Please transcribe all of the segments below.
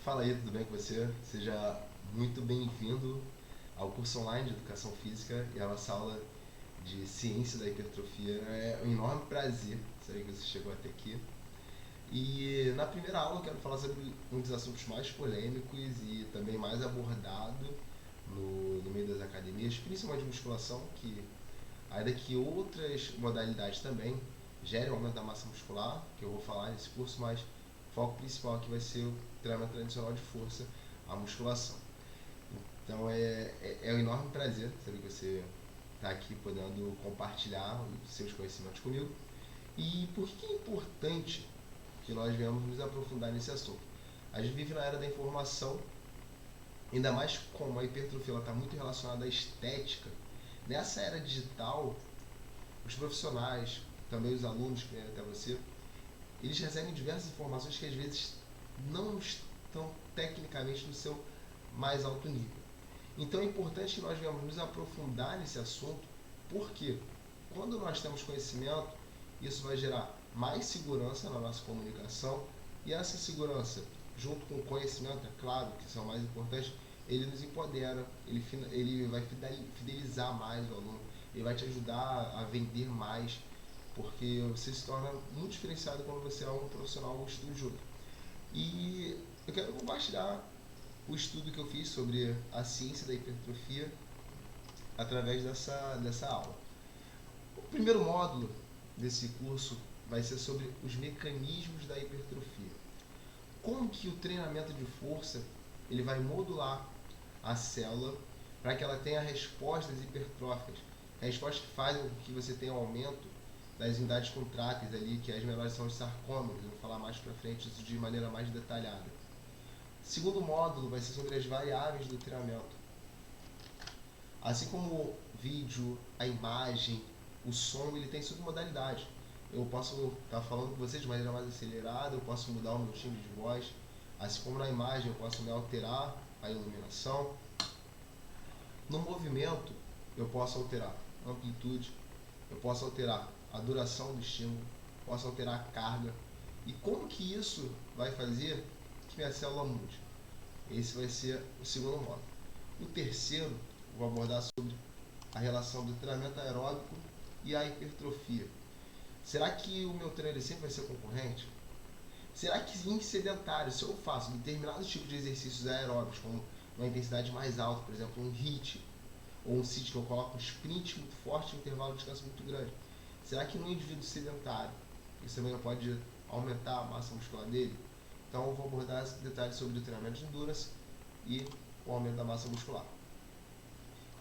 Fala aí, tudo bem com você? Seja muito bem-vindo ao curso online de Educação Física e à nossa aula de Ciência da Hipertrofia. É um enorme prazer saber que você chegou até aqui. E na primeira aula eu quero falar sobre um dos assuntos mais polêmicos e também mais abordado no meio das academias, principalmente musculação, que ainda que outras modalidades também gerem um aumento da massa muscular, que eu vou falar nesse curso, mas o foco principal aqui vai ser o treinamento tradicional de força, a musculação. Então é um enorme prazer saber que você está aqui podendo compartilhar os seus conhecimentos comigo. E por que é importante que nós venhamos nos aprofundar nesse assunto? A gente vive na era da informação, ainda mais como a hipertrofia está muito relacionada à estética. Nessa era digital, os profissionais, também os alunos que vêm até você, eles recebem diversas informações que às vezes não estão tecnicamente no seu mais alto nível. Então é importante que nós venhamos nos aprofundar nesse assunto, porque quando nós temos conhecimento, isso vai gerar mais segurança na nossa comunicação, e essa segurança, junto com o conhecimento, é claro, que são mais importantes, ele nos empodera, ele vai fidelizar mais o aluno, ele vai te ajudar a vender mais, porque você se torna muito diferenciado quando você é um profissional estudioso. E eu quero compartilhar o estudo que eu fiz sobre a ciência da hipertrofia através dessa aula. O primeiro módulo desse curso vai ser sobre os mecanismos da hipertrofia. Como que o treinamento de força ele vai modular a célula para que ela tenha respostas hipertróficas, respostas que fazem com que você tenha um aumento das unidades contráteis ali, que as menores são os sarcômeros. Eu vou falar mais para frente isso de maneira mais detalhada. Segundo módulo vai ser sobre as variáveis do treinamento. Assim como o vídeo, a imagem, o som, ele tem submodalidade. Eu posso estar falando com você de maneira mais acelerada, eu posso mudar o meu timbre de voz. Assim como na imagem, eu posso me alterar a iluminação. No movimento, eu posso alterar a amplitude, eu posso alterar a duração do estímulo, posso alterar a carga. E como que isso vai fazer que minha célula mude? Esse vai ser o segundo módulo. O terceiro, eu vou abordar sobre a relação do treinamento aeróbico e a hipertrofia. Será que o meu treino sempre vai ser concorrente? Será que em sedentário, se eu faço determinados tipos de exercícios aeróbicos, como uma intensidade mais alta, por exemplo, um HIIT, ou um sit que eu coloco um sprint muito forte e um intervalo de descanso muito grande, será que no indivíduo sedentário isso também não pode aumentar a massa muscular dele? Então eu vou abordar detalhes sobre o treinamento de endurance e o aumento da massa muscular.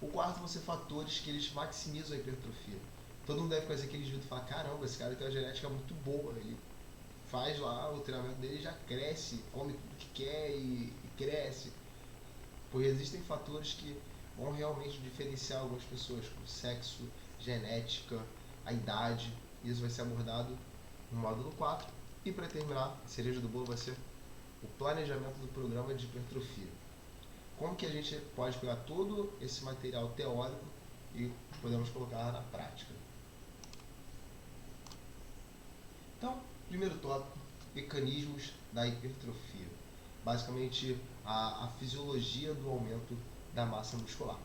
O quarto vão ser fatores que eles maximizam a hipertrofia. Todo mundo deve conhecer aquele indivíduo e falar, caramba, esse cara tem uma genética muito boa, ele faz lá o treinamento dele, já cresce, come tudo que quer e cresce. Porque existem fatores que vão realmente diferenciar algumas pessoas, como sexo, genética, a idade. Isso vai ser abordado no módulo 4. E para terminar, a cereja do bolo vai ser o planejamento do programa de hipertrofia. Como que a gente pode pegar todo esse material teórico e podemos colocar na prática. Então, primeiro tópico, mecanismos da hipertrofia. Basicamente, a fisiologia do aumento da massa muscular.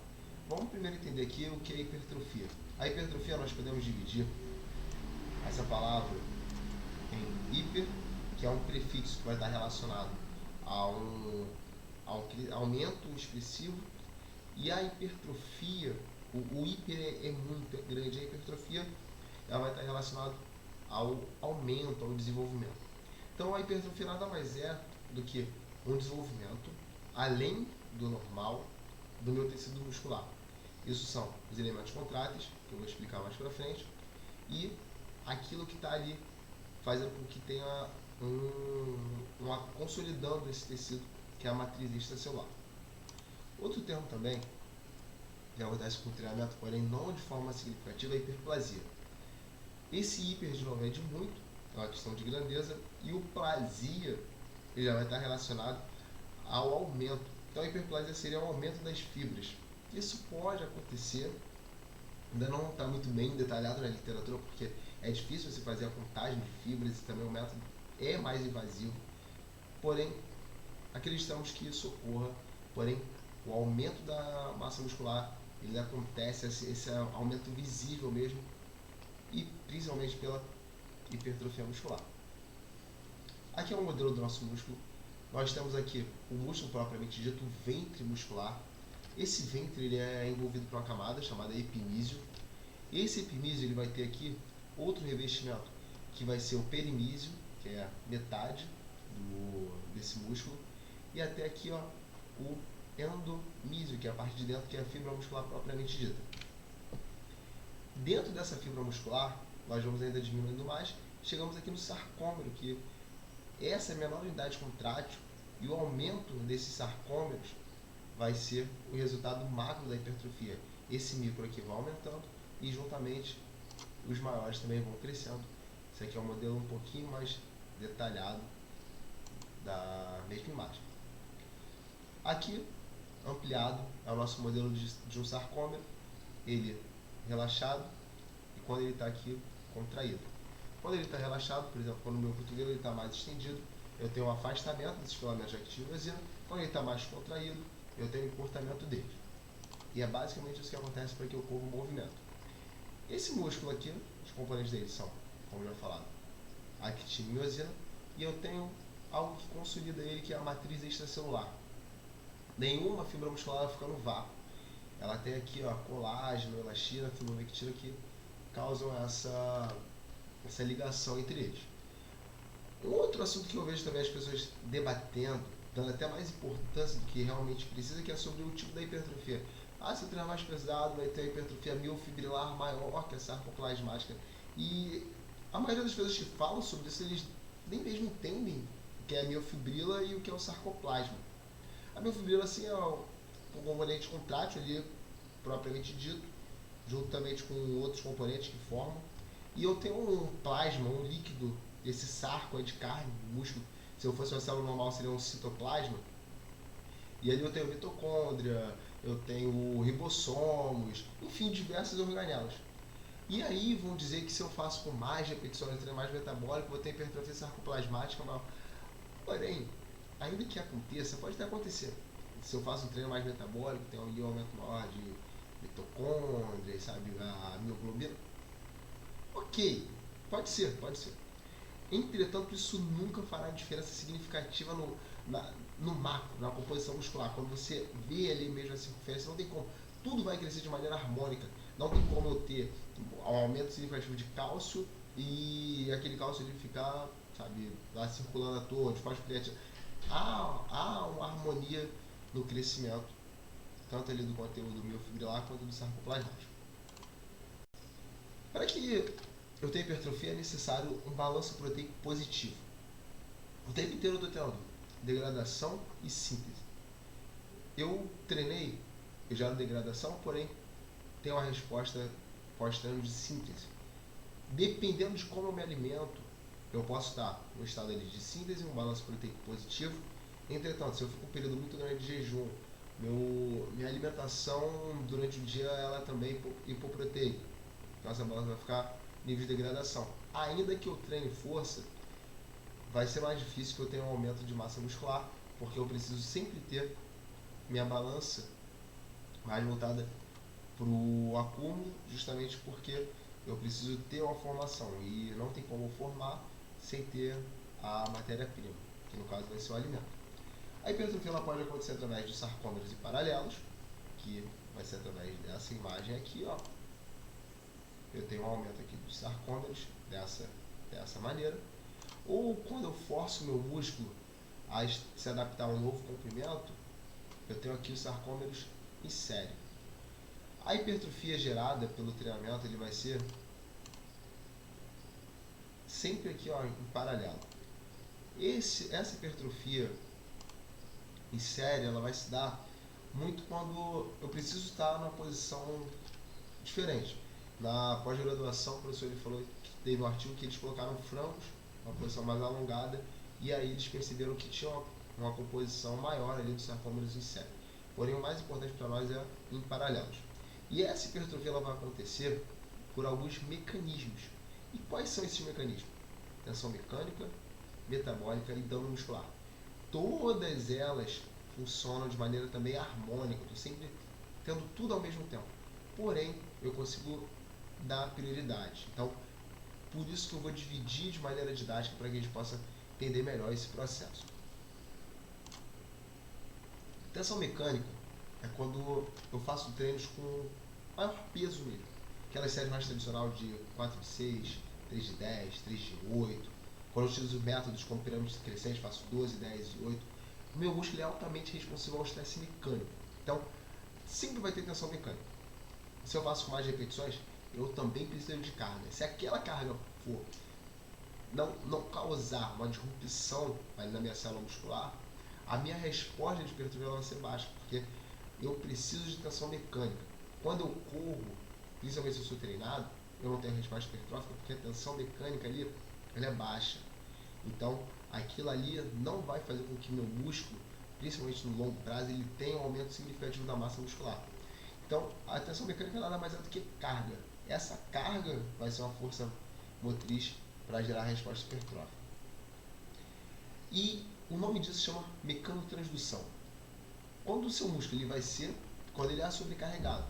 Vamos primeiro entender aqui o que é hipertrofia. A hipertrofia nós podemos dividir essa palavra em hiper, que é um prefixo que vai estar relacionado a um aumento expressivo, e a hipertrofia, o hiper é muito grande, a hipertrofia ela vai estar relacionada ao aumento, ao desenvolvimento. Então a hipertrofia nada mais é do que um desenvolvimento além do normal do meu tecido muscular. Isso são os elementos contráteis, que eu vou explicar mais para frente, e aquilo que está ali fazendo com que tenha consolidando esse tecido, que é a matriz extracelular. Outro termo também, que acontece com o treinamento, porém não de forma significativa, é a hiperplasia. Esse hiper de novo é de muito, é uma questão de grandeza, e o plasia ele já vai estar relacionado ao aumento. Então a hiperplasia seria o aumento das fibras. Isso pode acontecer, ainda não está muito bem detalhado na literatura, porque é difícil você fazer a contagem de fibras e também o método é mais invasivo. Porém, acreditamos que isso ocorra, porém o aumento da massa muscular ele acontece, esse aumento visível mesmo, e principalmente pela hipertrofia muscular. Aqui é um modelo do nosso músculo. Nós temos aqui o músculo propriamente dito, o ventre muscular. Esse ventre ele é envolvido por uma camada chamada epimísio. Esse epimísio ele vai ter aqui outro revestimento, que vai ser o perimísio, que é a metade desse músculo, e até aqui ó, o endomísio, que é a parte de dentro, que é a fibra muscular propriamente dita. Dentro dessa fibra muscular, nós vamos ainda diminuindo mais, chegamos aqui no sarcômero, que essa é a menor unidade contrátil, e o aumento desses sarcômeros vai ser o resultado macro da hipertrofia. Esse micro aqui vai aumentando e juntamente os maiores também vão crescendo. Esse aqui é um modelo um pouquinho mais detalhado da mesma imagem. Aqui, ampliado, é o nosso modelo de um sarcômero, ele relaxado e quando ele está aqui contraído. Quando ele está relaxado, por exemplo, quando o meu cotovelo está mais estendido, eu tenho um afastamento desses filamentos de actina. Quando ele está mais contraído, eu tenho um encurtamento dele. E é basicamente isso que acontece para que ocorra um movimento. Esse músculo aqui, os componentes dele são, como já falado, a actina e miosina, e eu tenho algo que consolida ele, que é a matriz extracelular. Nenhuma fibra muscular fica no vácuo. Ela tem aqui ó, colágeno, elastina, fibronectina que causam essa ligação entre eles. Um outro assunto que eu vejo também as pessoas debatendo, dando até mais importância do que realmente precisa, que é sobre o tipo da hipertrofia. Se eu treinar mais pesado, vai ter a hipertrofia miofibrilar maior que a sarcoplasmática. E a maioria das pessoas que falam sobre isso, eles nem mesmo entendem o que é a miofibrila e o que é o sarcoplasma. A miofibrila assim, é um componente contrátil ali, propriamente dito, juntamente com outros componentes que formam. E eu tenho um plasma, um líquido, esse sarco de carne, músculo. Se eu fosse uma célula normal, seria um citoplasma. E ali eu tenho mitocôndria, eu tenho ribossomos, enfim, diversas organelas. E aí vão dizer que se eu faço com mais repetições, treino mais metabólico, vou ter hipertrofia sarcoplasmática maior. Porém, ainda que aconteça, pode até acontecer. Se eu faço um treino mais metabólico, tem um aumento maior de mitocôndria, sabe, a mioglobina. Ok, pode ser, pode ser. Entretanto, isso nunca fará diferença significativa no macro, na composição muscular. Quando você vê ali mesmo a circunferência, não tem como. Tudo vai crescer de maneira harmônica. Não tem como eu ter um aumento significativo de cálcio e aquele cálcio ele ficar, sabe, lá circulando à toa, de fosforilatina. Há uma harmonia no crescimento, tanto ali do conteúdo miofibrilar quanto do sarcoplasmático. Para que eu tenha hipertrofia é necessário um balanço proteico positivo. O tempo inteiro eu estou tendo degradação e síntese. Eu treinei, eu gero degradação, porém tenho uma resposta pós-treino de síntese. Dependendo de como eu me alimento, eu posso estar no estado ali de síntese, um balanço proteico positivo. Entretanto, se eu fico um período muito grande de jejum, minha alimentação durante o dia ela é também hipoproteica. Então essa balança vai ficar nível de degradação. Ainda que eu treine força, vai ser mais difícil que eu tenha um aumento de massa muscular, porque eu preciso sempre ter minha balança mais voltada para o acúmulo, justamente porque eu preciso ter uma formação e não tem como formar sem ter a matéria-prima, que no caso vai ser o alimento. A hipertrofia ela pode acontecer através de sarcômeros e paralelos, que vai ser através dessa imagem aqui, ó. Eu tenho um aumento aqui dos sarcômeros dessa maneira. Ou quando eu forço o meu músculo a se adaptar a um novo comprimento, eu tenho aqui os sarcômeros em série. A hipertrofia gerada pelo treinamento ele vai ser sempre aqui ó, em paralelo. Essa hipertrofia em série ela vai se dar muito quando eu preciso estar numa posição diferente. Na pós-graduação, o professor ele falou que teve um artigo que eles colocaram frangos, uma posição mais alongada, e aí eles perceberam que tinha uma composição maior ali dos sarcômeros em série. Porém, o mais importante para nós é em paralelos. E essa hipertrofia ela vai acontecer por alguns mecanismos. E quais são esses mecanismos? Tensão mecânica, metabólica e dano muscular. todas elas funcionam de maneira também harmônica. Eu estou sempre tendo tudo ao mesmo tempo. Porém, eu consigo dar prioridade. Então, por isso que eu vou dividir de maneira didática para que a gente possa entender melhor esse processo. Tensão mecânica é quando eu faço treinos com maior peso mesmo. Aquelas séries mais tradicional de 4 de 6, 3 de 10, 3 de 8. Quando eu utilizo métodos como pirâmides crescentes, faço 12, 10 e 8. O meu músculo é altamente responsivo ao estresse mecânico. Então, sempre vai ter tensão mecânica. Se eu faço com mais repetições, eu também preciso de carga. Se aquela carga for não causar uma disrupção ali na minha célula muscular, a minha resposta de hipertrofia vai ser baixa, porque eu preciso de tensão mecânica. Quando eu corro, principalmente se eu sou treinado, eu não tenho resposta hipertrófica, porque a tensão mecânica ali ela é baixa. Então, aquilo ali não vai fazer com que meu músculo, principalmente no longo prazo, ele tenha um aumento significativo da massa muscular. Então, a tensão mecânica nada mais é do que carga. Essa carga vai ser uma força motriz para gerar a resposta hipertrófica. E o nome disso se chama mecanotransdução. Quando o seu músculo ele vai ser, quando ele é sobrecarregado.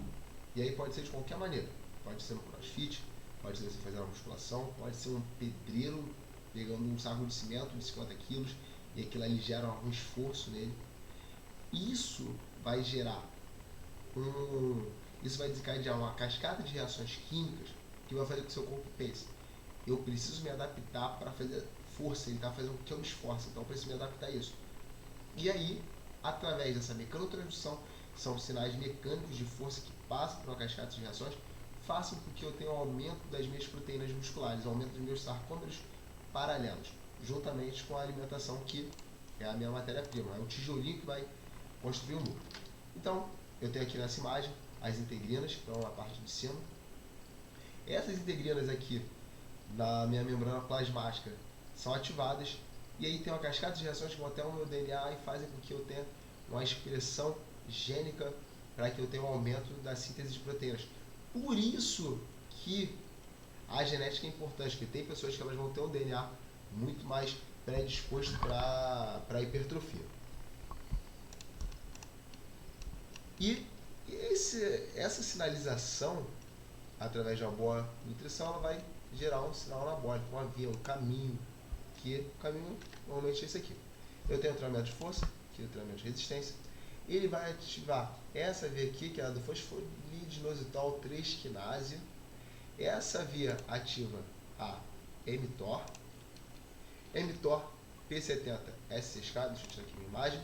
E aí pode ser de qualquer maneira. Pode ser no crossfit, pode ser você fazendo uma musculação, pode ser um pedreiro pegando um saco de cimento de 50 quilos e aquilo ali gera um esforço nele. Isso vai gerar isso vai desencadear uma cascata de reações químicas que vai fazer com que o seu corpo pense: eu preciso me adaptar para fazer força, ele está fazendo com que eu me esforce, então eu preciso me adaptar a isso. E aí, através dessa mecanotransdução, são sinais mecânicos de força que passam por uma cascata de reações, façam com que eu tenha um aumento das minhas proteínas musculares, um aumento dos meus sarcômeros paralelos, juntamente com a alimentação, que é a minha matéria-prima, é o tijolinho que vai construir o músculo. Então, eu tenho aqui nessa imagem as integrinas, que estão na parte de cima. Essas integrinas aqui, na minha membrana plasmática, são ativadas, e aí tem uma cascata de reações que vão até o meu DNA e fazem com que eu tenha uma expressão gênica para que eu tenha um aumento da síntese de proteínas. Por isso que a genética é importante, porque tem pessoas que elas vão ter um DNA muito mais predisposto para hipertrofia. E essa sinalização, através de uma boa nutrição, ela vai gerar um sinal anabólico, uma via, um caminho, que o caminho normalmente é esse aqui. Eu tenho o treinamento de força, que é o treinamento de resistência. Ele vai ativar essa via aqui, que é a do fosfolidinositol 3-quinase. Essa via ativa a mTOR, mTOR P70S6K, deixa eu tirar aqui minha imagem.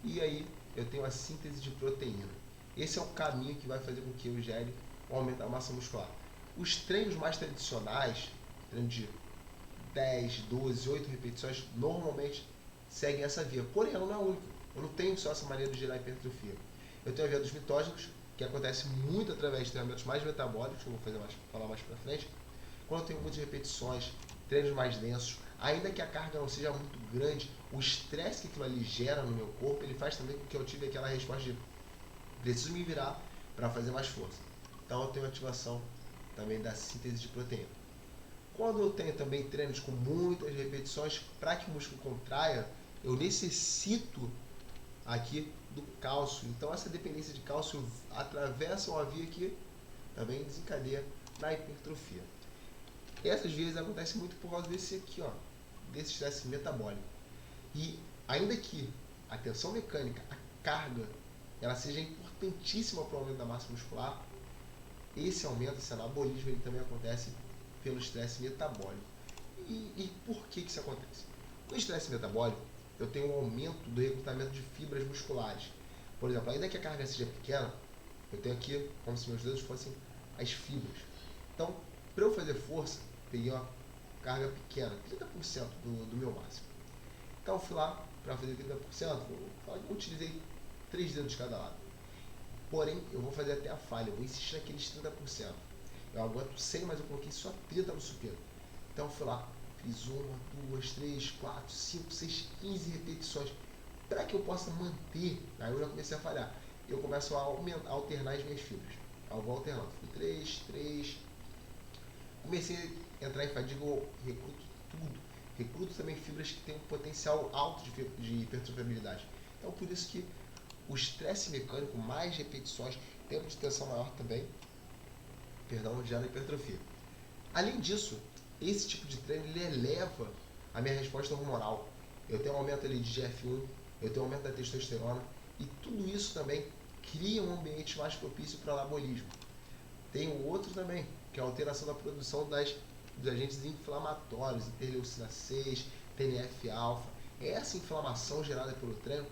E aí eu tenho a síntese de proteína. Esse é o caminho que vai fazer com que eu gere um aumento da massa muscular. Os treinos mais tradicionais, treino de 10, 12, 8 repetições, normalmente seguem essa via. Porém, ela não é única. Eu não tenho só essa maneira de gerar hipertrofia. Eu tenho a via dos mitógenos, que acontece muito através de treinamentos mais metabólicos, que eu vou falar mais pra frente. Quando eu tenho muitas repetições, treinos mais densos, ainda que a carga não seja muito grande, o estresse que aquilo ali gera no meu corpo, ele faz também com que eu tive aquela resposta de preciso me virar para fazer mais força. Então eu tenho ativação também da síntese de proteína. Quando eu tenho também treinos com muitas repetições, para que o músculo contraia, eu necessito aqui do cálcio. Então essa dependência de cálcio atravessa uma via que também desencadeia na hipertrofia. Essas vias acontecem muito por causa desse aqui, ó, desse estresse metabólico. E ainda que a tensão mecânica, a carga, ela seja importantíssima para o aumento da massa muscular, esse aumento, esse anabolismo, ele também acontece pelo estresse metabólico. E por que isso acontece? No estresse metabólico, eu tenho um aumento do recrutamento de fibras musculares. Por exemplo, ainda que a carga seja pequena, eu tenho aqui como se meus dedos fossem as fibras. Então, para eu fazer força, peguei uma carga pequena, 30% do meu máximo. Então eu fui lá para fazer 30%, eu utilizei 3 dedos de cada lado. Porém, eu vou fazer até a falha, eu vou insistir naqueles 30%. Eu aguento 100, mas eu coloquei só 30 no supino. Então eu fui lá, fiz 1, 2, 3, 4, 5, 6, 15 repetições. Para que eu possa manter, aí eu já comecei a falhar. Eu começo a alternar as minhas fibras. Eu vou alternando, fui 3, 3. Comecei a entrar em fadiga, eu recruto tudo. recruto também fibras que têm um potencial alto de hipertrofiabilidade. Então, por isso que o estresse mecânico, mais repetições, tempo de tensão maior também, gera hipertrofia. Além disso, esse tipo de treino ele eleva a minha resposta hormonal. Eu tenho um aumento ali de GF1, eu tenho um aumento da testosterona, e tudo isso também cria um ambiente mais propício para o anabolismo. Tem o outro também, que é a alteração da produção dos agentes inflamatórios, interleucina 6, TNF-alfa. Essa inflamação gerada pelo treino,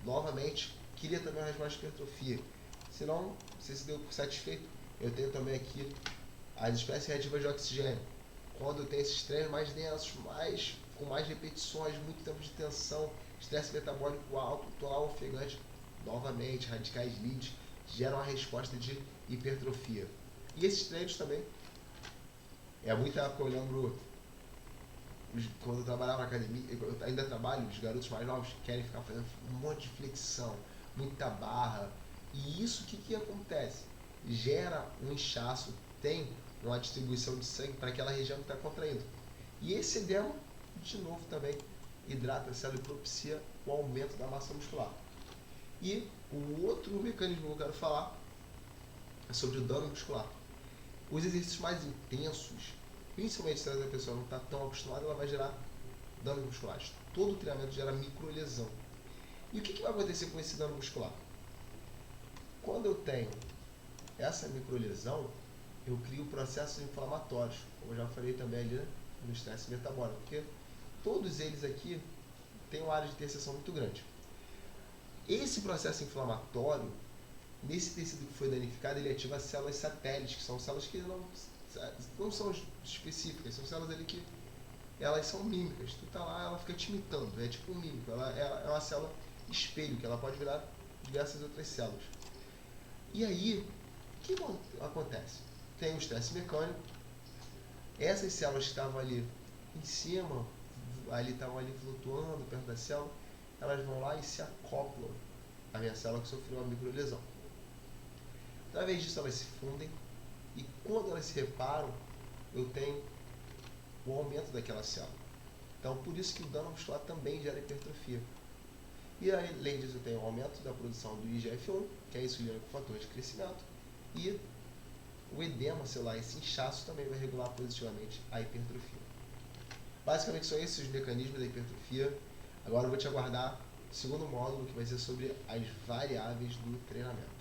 novamente, cria também uma resposta de hipertrofia. Se não, você se deu por satisfeito, eu tenho também aqui as espécies reativas de oxigênio. Quando eu tenho esses treinos mais densos, com mais repetições, muito tempo de tensão, estresse metabólico alto, estou lá ofegante, novamente, radicais livres geram uma resposta de hipertrofia. E esses treinos também, é muito época eu lembro, quando eu trabalhava na academia, eu ainda trabalho, os garotos mais novos querem ficar fazendo um monte de flexão, muita barra, e isso o que acontece? Gera um inchaço, tem uma distribuição de sangue para aquela região que está contraindo. E esse edema, de novo também, hidrata a célula e propicia o aumento da massa muscular. E o outro mecanismo que eu quero falar é sobre o dano muscular. Os exercícios mais intensos, principalmente se a pessoa não está tão acostumada, ela vai gerar danos musculares. Todo treinamento gera microlesão. E o que vai acontecer com esse dano muscular? Quando eu tenho essa microlesão, eu crio processos inflamatórios, como eu já falei também ali no estresse metabólico, porque todos eles aqui têm uma área de interseção muito grande. Esse processo inflamatório, nesse tecido que foi danificado, ele ativa as células satélites, que são células que não são específicas, são células ali que elas são mímicas. Tu tá lá, ela fica te imitando, é tipo um mímico, ela é uma célula espelho, que ela pode virar diversas outras células. E aí, o que acontece? Tem o estresse mecânico, essas células que estavam ali em cima, estavam ali flutuando perto da célula, elas vão lá e se acoplam à minha célula que sofreu uma microlesão. Através disso elas se fundem e quando elas se reparam, eu tenho o aumento daquela célula. Então por isso que o dano muscular também gera hipertrofia. E além disso eu tenho o aumento da produção do IGF-1, que é insulina com fator de crescimento, e o edema celular, esse inchaço também vai regular positivamente a hipertrofia. Basicamente são esses os mecanismos da hipertrofia. Agora eu vou te aguardar o segundo módulo, que vai ser sobre as variáveis do treinamento.